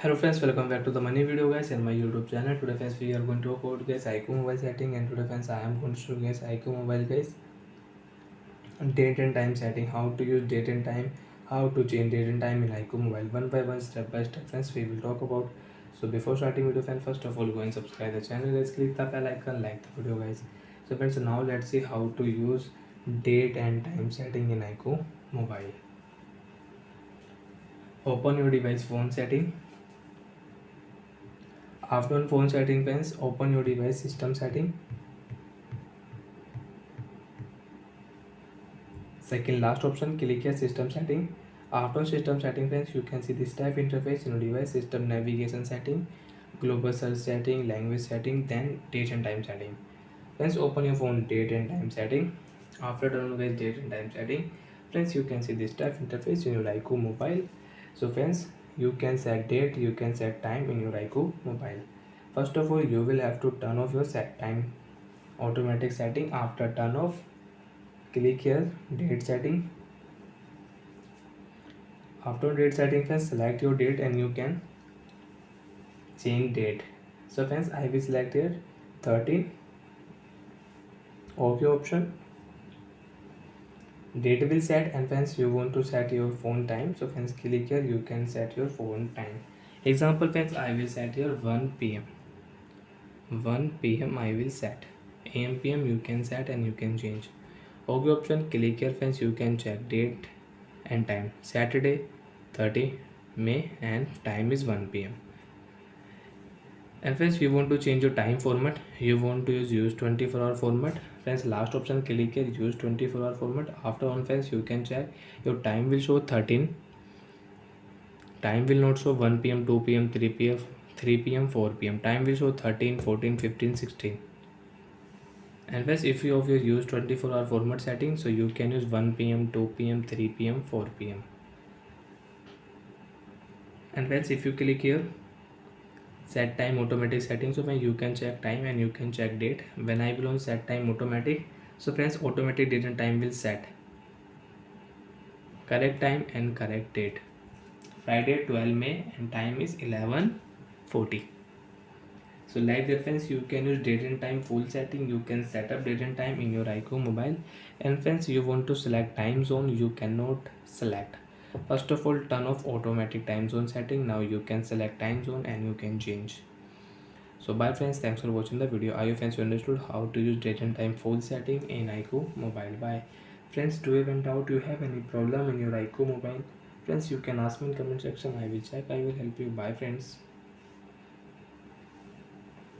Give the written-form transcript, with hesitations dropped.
Hello friends, welcome back to the money video guys and my YouTube channel. Today friends we are going to talk about guys iqoo mobile setting, and today friends I am going to show you guys iqoo mobile guys date and time setting, how to use date and time, how to change date and time in iqoo mobile one by one, step by step friends we will talk about. So before starting video friends, first of all go and subscribe the channel guys, click the bell icon, like the video guys. So friends, now let's see how to use date and time setting in iqoo mobile. Open your device phone setting. After on phone setting friends, open your device system setting. Second last option, click here system setting. After system setting friends, you can see this type interface in your device, system navigation setting, global search setting, language setting, then date and time setting. Friends, open your phone date and time setting. After done with date and time setting friends, you can see this type interface in your iqoo mobile. So friends, you can set date, you can set time in your iqoo mobile. First of all, you will have to turn off your set time automatic setting. After turn off, click here date setting. After date setting friends, select your date and you can change date. So friends, I will select here 13. OK option. Date will set, and friends you want to set your phone time. So friends, click here, you can set your phone time. Example friends, I will set here 1 p.m. 1 p.m. I will set. AM PM you can set and you can change. OK option, click here friends, you can check date and time. Saturday 30 May and time is 1 p.m. And friends, you want to change your time format, you want to use 24-hour format friends. Last option, click here use 24-hour format. After on friends, you can check your time will show 13. Time will not show 1 p.m, 2 p.m, 3 p.m, 3 p.m, 4 p.m. Time will show 13, 14, 15, 16. And friends, if you use 24-hour format setting, so you can use 1 p.m, 2 p.m, 3 p.m, 4 p.m. And friends, if you click here set time automatic settings, so when you can check time and you can check date. When I will on set time automatic, so friends, automatic date and time will set correct time and correct date. Friday 12 May and time is 11:40. So like that friends, you can use date and time full setting, you can set up date and time in your iqoo mobile. And friends, you want to select time zone, you cannot select. First of all, turn off automatic time zone setting. Now you can select time zone and you can change. So bye friends, thanks for watching the video. I hope friends you understood how to use date and time full setting in iqoo mobile. Bye friends, do you have any doubt, you have any problem in your iqoo mobile friends, you can ask me in comment section, I will check, I will help you. Bye friends.